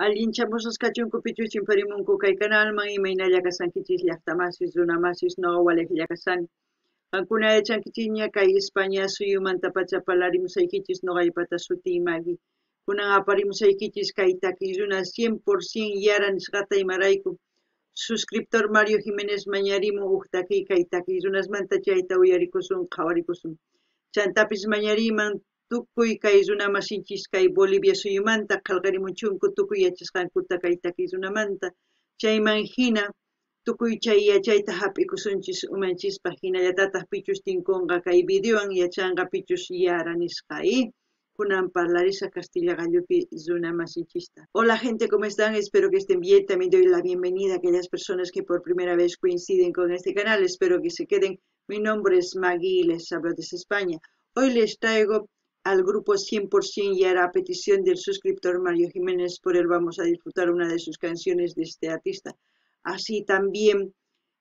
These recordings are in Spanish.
Allinchamusas kachunku pichuchin parimunku kay canalman imaynalla kasankichis llaqtamasis runamasis noqawalej llakasani. Qankuna yachankichikña kay España suyumanta pacha palarimusaykichis noqaypata sutimagi. Kunan aparimusaykichis kay takiy runa 100% yara nisqata imarayku. Suscriptor Mario Jiménez mañarimun huk kay takiy runasmanta chayta uyarikusun qhawarikusun. Chantapis mañariman tukuy kay runa masinchis kay Bolivia suyumanta qallqarimunchunku tukuy yachasqankuta kay takiy runamanta. Chayman hina tukuy chay yachayta hap'ikusunchis umanchispa hinallatataq pichus tinkunqa kay videowan yachanqa pichus yara nisqay. Kunan parlarisa Castilla gallupi runa masinchista. Hola gente, ¿cómo están? Espero que estén bien. También doy la bienvenida a aquellas personas que por primera vez coinciden con este canal. Espero que se queden. Mi nombre es Maggie y les hablo desde España. Hoy les traigo al grupo 100% Yara a petición del suscriptor Mario Jiménez. Por él vamos a disfrutar una de sus canciones de este artista. Así también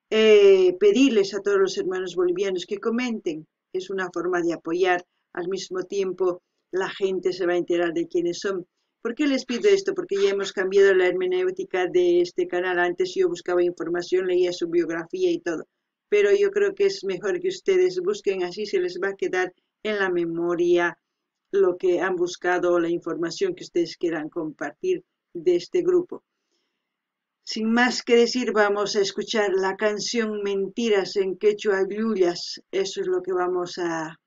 pedirles a todos los hermanos bolivianos que comenten. Es una forma de apoyar. Al mismo tiempo la gente se va a enterar de quiénes son. ¿Por qué les pido esto? Porque ya hemos cambiado la hermenéutica de este canal. Antes yo buscaba información, leía su biografía y todo. Pero yo creo que es mejor que ustedes busquen, así se les va a quedar en la memoria lo que han buscado o la información que ustedes quieran compartir de este grupo. Sin más que decir, vamos a escuchar la canción Mentiras en quechua llullas. Eso es lo que vamos a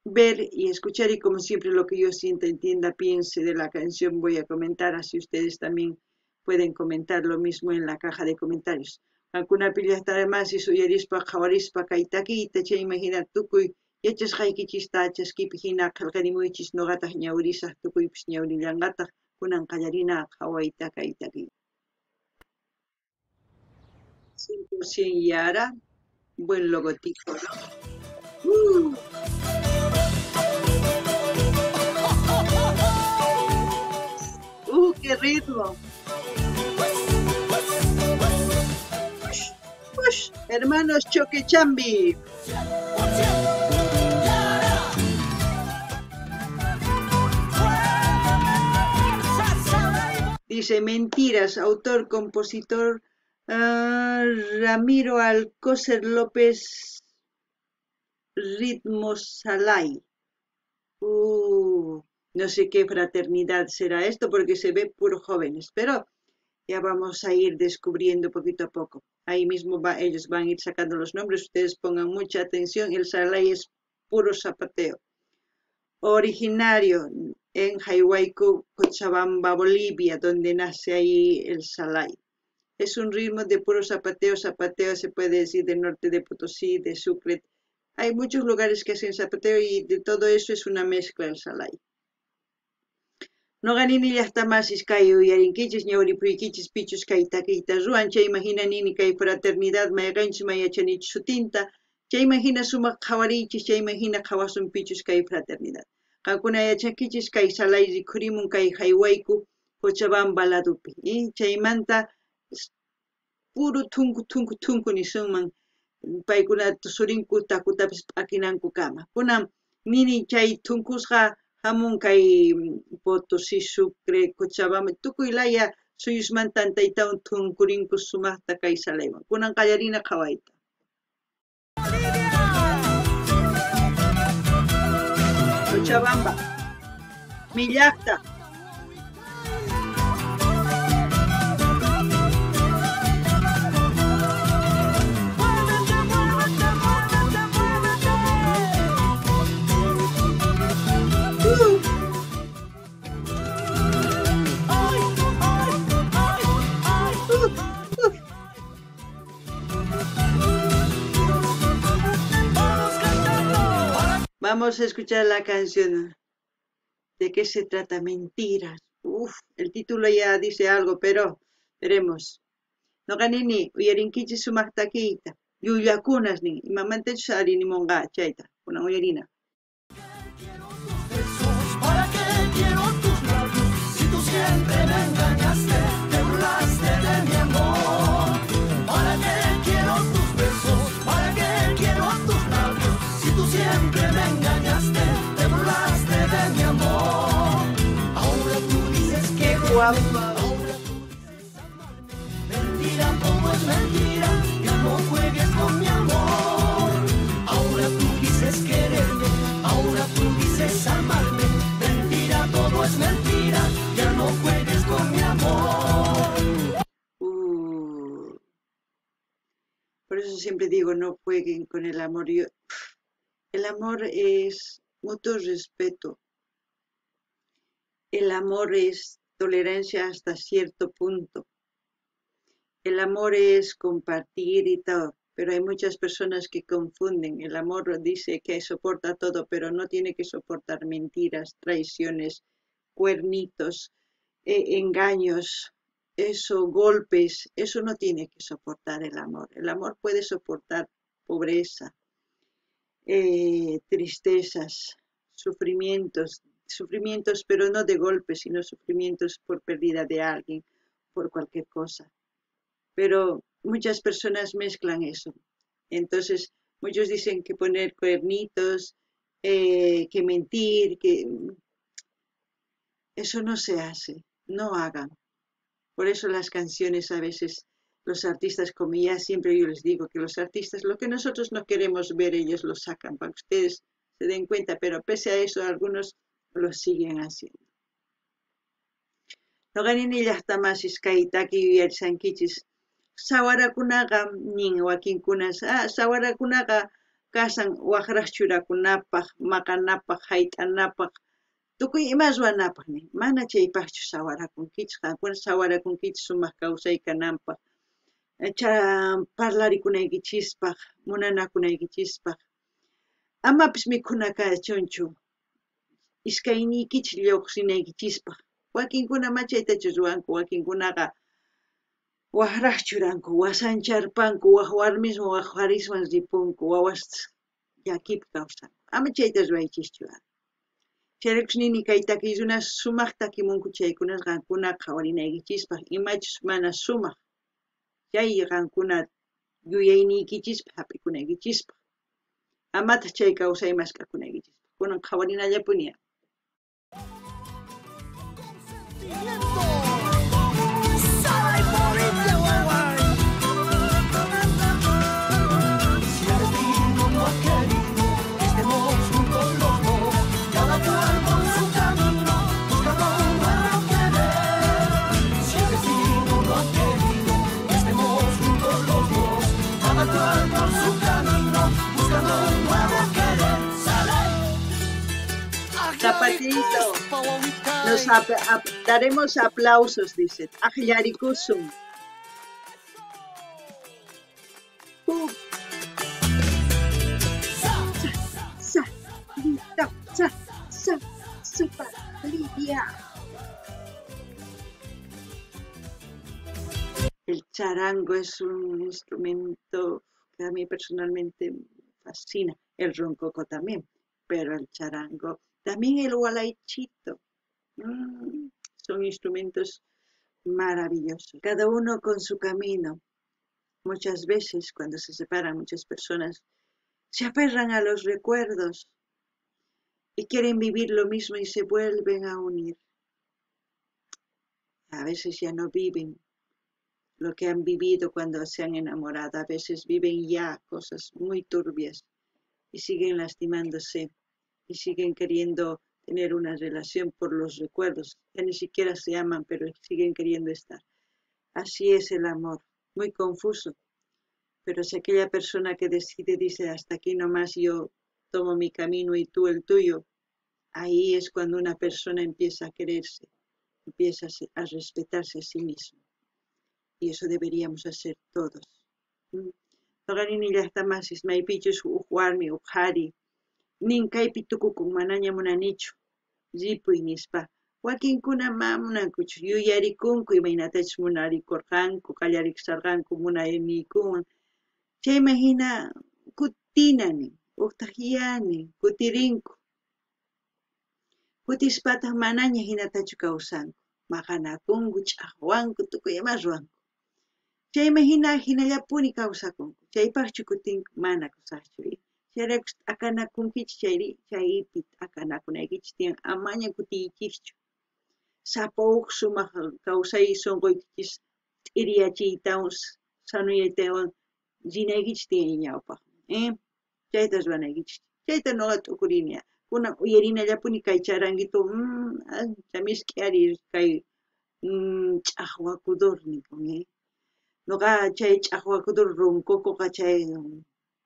ver y escuchar, y como siempre lo que yo sienta, entienda, piense de la canción voy a comentar, así ustedes también pueden comentar lo mismo en la caja de comentarios. Alguna pilla estará más y suyerispa, jawarispa, kaitaquita, che imagina tukuy, yachas haikichista, chaskipijina, kalkanimuichis, nogatas ñaurisas, tukuy pis ñaurillangatas, kunan kallarina, jawaita, kaitaqui. 100% Yara, buen logotipo, ¿no? ¡Qué ritmo! ¡Ush! Hermanos Choquechambi. Dice Mentiras, autor, compositor Ramiro Alcócer López, ritmos Salay. No sé qué fraternidad será esto porque se ve puros jóvenes, pero ya vamos a ir descubriendo poquito a poco. Ahí mismo ellos van a ir sacando los nombres, ustedes pongan mucha atención. El Salay es puro zapateo. Originario en Huayhuayco, Cochabamba, Bolivia, donde nace ahí el Salay. Es un ritmo de puro zapateo. Zapateo se puede decir del norte de Potosí, de Sucre. Hay muchos lugares que hacen zapateo y de todo eso es una mezcla el Salay. No ganini llaqtamasis kay uyarinkichis ñawripuykichis pichus kay takiykta ruan, chaymahina nini kay fraternidad mayqanchis mayachanichis sutinta, chaymahina sumaq qhawariychis, chaymahina qhawasun pichus kay fraternidad. Qankuna yachankichis kay Salay rikhurimun kay Huayhuayco, Cochabamba ladupi, chaymanta puro tunku nisunman paykuna tusurinku takutapis p'akinanku kama. Kunan nini chay tunkusqa hamun kay Potosí, Sucre, Cochabamba, tukuylaya suyusmanta taytawan tunkurinku sumaqta kay Salaywan. Kunan qallarina qhawayta. Cochabamba, mi llaqta. Vamos a escuchar la canción. ¿De qué se trata? Mentiras. El título ya dice algo, pero veremos. No ganini, uyarinkichi sumaq takiykta, llullakunas nin, imamantachu arinimunqa chayta, kunan uyarina. ¿Para qué quiero tus labios? Si tú siempre me engañaste, te burlaste de mi amor. ¿Para qué quiero tus besos? ¿Para qué quiero tus labios? Si tú siempre me engañaste, te burlaste de mi amor. Ahora tú dices que guapa. ahora mentira, todo es mentira, ya no juegues con mi amor. Ahora tú dices quererme, ahora tú dices amarme. Mentira, todo es mentira, ya no juegues con mi amor. Por eso siempre digo, no jueguen con el amor. El amor es mutuo respeto. El amor es tolerancia hasta cierto punto. El amor es compartir y todo, pero hay muchas personas que confunden. El amor dice que soporta todo, pero no tiene que soportar mentiras, traiciones, cuernitos, engaños, golpes. Eso no tiene que soportar el amor. El amor puede soportar pobreza, tristezas, sufrimientos, pero no de golpes, sino sufrimientos por pérdida de alguien, por cualquier cosa. Pero muchas personas mezclan eso. Entonces, muchos dicen que poner cuernitos, que mentir, que eso no se hace, no hagan. Por eso las canciones a veces, los artistas, como ya siempre yo les digo, que los artistas, lo que nosotros no queremos ver, ellos lo sacan para que ustedes se den cuenta, pero pese a eso, algunos lo siguen haciendo. Loganini llaqtamasis kaytaki yuyarisankichis, sawarakunaqa nin wakinkunas, sawarakunaqa kasan waqraq churakunapaq, maqanapaq, hayt'anapaq, tukuy ima ruwanapaq nin, mana chaypaqchu sawarakunkichis, qankuna sawarakunkichis sumaq kawsaykananpaq, parlarikunaykichispaq, munanakunaykichispaq. Amapis mikhunakachunchu, iskayniykich lluqsinaykichispaq. Wakinkuna machaytachu ruwanku, wakinkunaqa waqraq churanku, wasancharpanku, waq warmiswan waq qariswan ripunku, wawas llakipi kawsanku. Ama chayta ruwaychischu. Chayrakush nini kay takiyrunas sumaq takimunku chaykunas qankuna qhawarinaykichispaq, imachus mana sumaq. Chay qankuna yuyayniykichispa hapikunaykichispaq. Amataq chay kawsay maskakunaykichispaq. Kunan qhawarinallapuni. Sale por el Guay. Si el destino no ha querido que estemos juntos los dos, cada cual por su camino, buscando un nuevo querer. Si el destino no ha querido que estemos juntos los dos, cada cual por su camino, buscando un nuevo querer. Sale. Zapatito. Nos daremos aplausos, dice. Ajlarikusum. El charango es un instrumento que a mí personalmente me fascina. El roncoco también, pero el charango, también el gualaichito. Son instrumentos maravillosos, cada uno con su camino. Muchas veces cuando se separan muchas personas se aferran a los recuerdos y quieren vivir lo mismo y se vuelven a unir. A veces ya no viven lo que han vivido cuando se han enamorado, a veces viven ya cosas muy turbias y siguen lastimándose y siguen queriendo tener una relación por los recuerdos. Ya ni siquiera se aman, pero siguen queriendo estar. Así es el amor, muy confuso. Pero si aquella persona que decide dice hasta aquí nomás yo tomo mi camino y tú el tuyo, ahí es cuando una persona empieza a quererse, empieza a respetarse a sí mismo. Y eso deberíamos hacer todos. Loganini llaqtamasis maypichus warmi uqhari nin kaypi tukukun manaña munanichu ripuy nispa. Wakinkuna munankuchu yuyarikunku imaynatachus munarikurqanku, qallarikasarqanku munayniikuwan. Chaymahina kutinani, uqtaqyani, kutirinku. Kutispataq manaña hinatachu kawsanku. Maqanakunku, ch'aqwanku, tukuy ima ruwanku. Chaymahina hinallapuni kawsakunku. Chaypaqchu kutinku mana kusaqchu. Chayrakush akanakunkichis chaypi akanakunaykichis tiyan amaña kutiykichchu. Sapa sumaq kawsay sunquykichis t'iriachiytawan sanuyaytawan rinaykichik tiyan ñawpaq, chaytas ruwanaykichik. Chayta ñuqa t'ukurini. Kunan uyarinallapuni kay charanguito ancha misk'ari kay ch'aqwakudur nipun, ñuqa chay ch'aqwakudur runkukuqa chay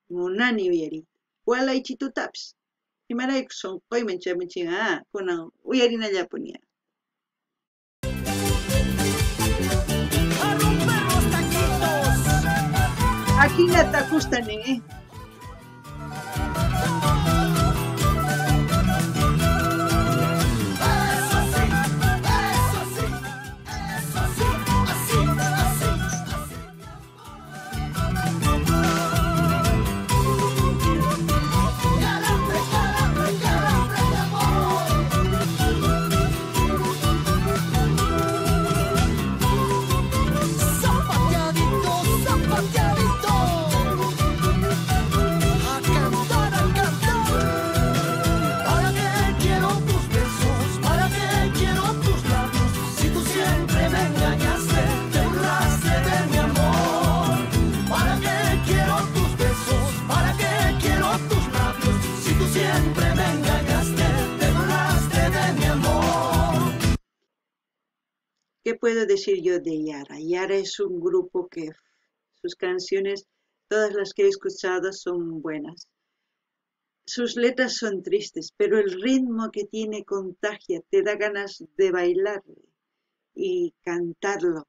munani uyariyta. Walaychi tutapis. Imarayku sunquyman chamuchin, kunan uyarinallapuni. Aquí la takustan, ¿Qué puedo decir yo de Yara? Yara es un grupo que sus canciones, todas las que he escuchado, son buenas. Sus letras son tristes, pero el ritmo que tiene contagia, te da ganas de bailarle y cantarlo.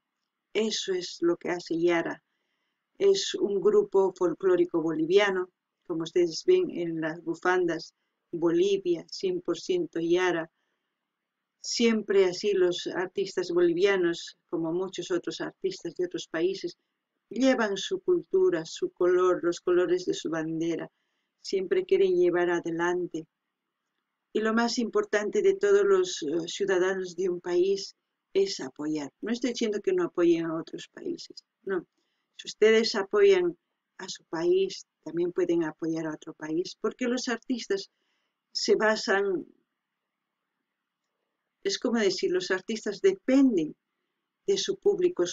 Eso es lo que hace Yara. Es un grupo folclórico boliviano, como ustedes ven en las bufandas, Bolivia, 100% Yara. Siempre así los artistas bolivianos, como muchos otros artistas de otros países, llevan su cultura, su color, los colores de su bandera. Siempre quieren llevar adelante. Y lo más importante de todos los ciudadanos de un país es apoyar. No estoy diciendo que no apoyen a otros países, no. Si ustedes apoyan a su país, también pueden apoyar a otro país, porque los artistas se basan... Es como decir, los artistas dependen de su público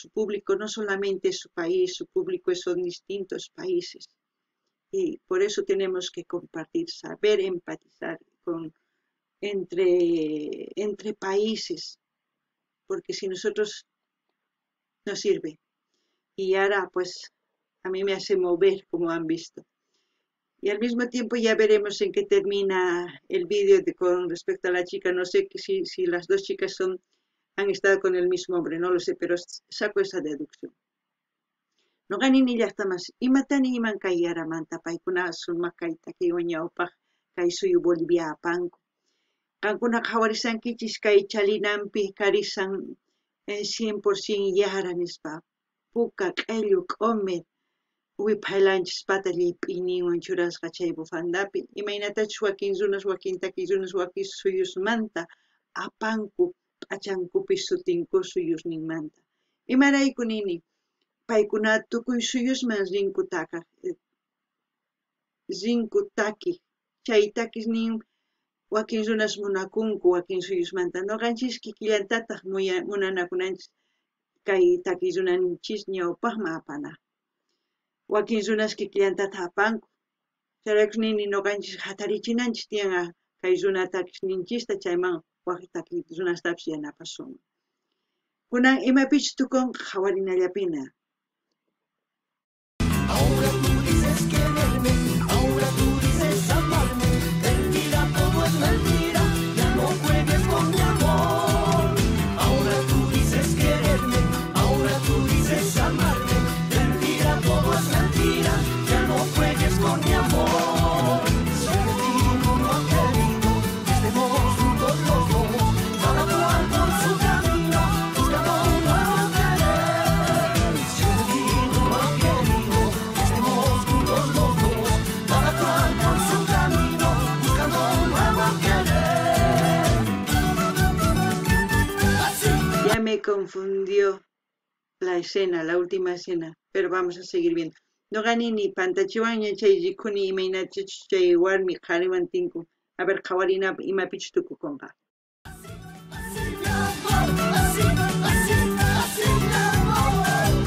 no solamente es su país, su público son distintos países. Y por eso tenemos que compartir, saber empatizar entre países, porque si nosotros no sirve. Y ahora pues a mí me hace mover, como han visto. Y al mismo tiempo ya veremos en qué termina el vídeo con respecto a la chica. No sé si las dos chicas han estado con el mismo hombre, no lo sé, pero saco esa deducción. No ganin ni hasta más. Y matan y man kayara manta paikuna sun makaita que oñaupa kay suyu Bolivia apanco. Kankuna kawarisan kichis kay chalinampi karisan 100% yara nispa. Puka k'ellu k'omet. Uy pailanchis patali p'iniwan churasqa chay bufandapi imaynatachus wakin runas wakin takirunas wakin suyusmanta apanku p'achankupi sutinku suyusninmanta imarayku nini paykuna tukuy suyusman rinku taki chay takisnin wakin runas munakunku wakin suyusmanta nuqanchis kikillantataq munanakunanchis kay takirunanchis ñawpaqman apanaq wakin runas kikillantata apanku. Chayrakus nini noqanchis hatarichinanchis tiyan kay runa takisninchista chayman waqay taki runastapis yanapashun. Kunan imapichus tukunqa hawarinallapina. Ahora tú dices quererme, ahora tú dices amarme, mentira, todo es mentira, ya no juegues con mi amor. Ahora tú dices quererme, ahora tú dices amarme, mentira, todo es mentira, ya no juegues con mi amor. Si el destino no ha querido que estemos juntos los dos, cada cual por su camino, buscando un nuevo querer. Si el destino no ha querido que estemos juntos los dos, cada cual por su camino, buscando un nuevo querer. Así. Ya me confundió la escena, la última escena, pero vamos a seguir viendo. No gané ni pantachiwaña chay jikuni imaynachus chay warmi qhariwantinku. A ver, qawarina imapichus tukukunqa. Así mi amor, así mi amor.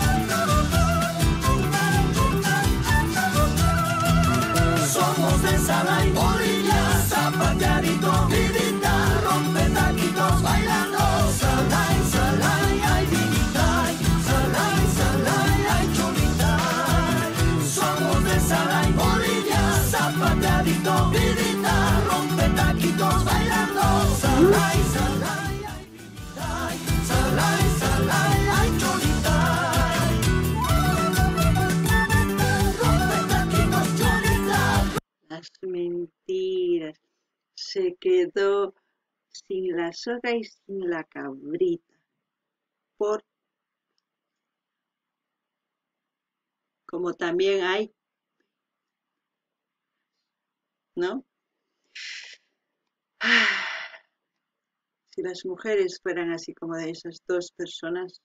se quedó sin la soga y sin la cabrita. Como también hay, ¿no? Si las mujeres fueran así como de esas dos personas,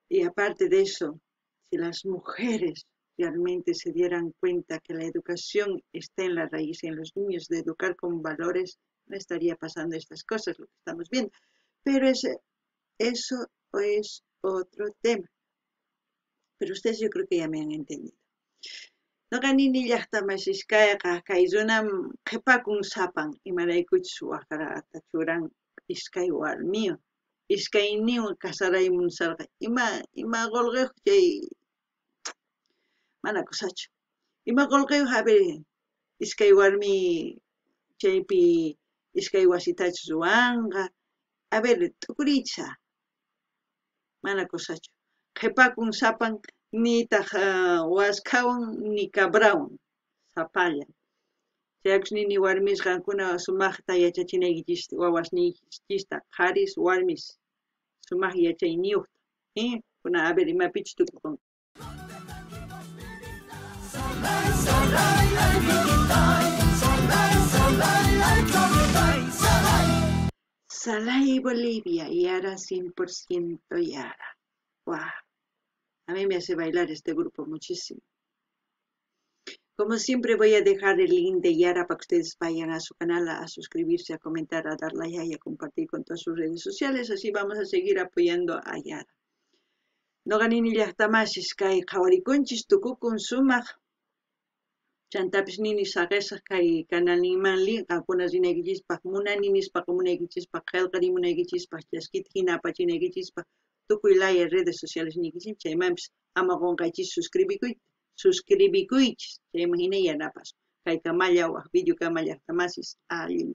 y aparte de eso, si las mujeres realmente se dieran cuenta que la educación está en la raíz, en los niños, de educar con valores, no estaría pasando estas cosas, lo que estamos viendo. Pero eso es otro tema. Pero ustedes yo creo que ya me han entendido. Noqanini llaqtamashishkayqa kay runam qhipakun sapan imaraykuchus waqrata churan iskay warmiwan. Iskayninwan kasaraymunsarqa ima qolqiyuq chay mana kusachu. Ima qolqiyuq a ver iskay warmi chaypi iskay wasitachus ruwanqa. A ver t'ukuricha mana kusachu. Qhipakun sapan nitaq waskawan ni cabrawan sapallan. Chayaqs nini warmis qankuna sumaqta yachachinaykichis wawasniykista qaris warmis sumaq yachayniyuqta. Kuna a ver imapichus tukukun. Salay Bolivia, Yara 100% Yara. Wow. A mí me hace bailar este grupo muchísimo. Como siempre voy a dejar el link de Yara para que ustedes vayan a su canal a suscribirse, a comentar, a dar like y a compartir con todas sus redes sociales. Así vamos a seguir apoyando a Yara. Noqanini llaqtamashis kay qhawarikunchis tukukun sumaq. Chantapis nini saqesaq kay canalninmanli qankuna rinaykichispaq munaninispaqa munaykichispaq qillqarimunaykichispaq chaskita hina apachinaykichispaq tukuy laya redes sociales nikichis chaymanpis ama qunqaychis suscribikuychis chayman hina yanapas kay kamalla waq video kama llaqtamasis allin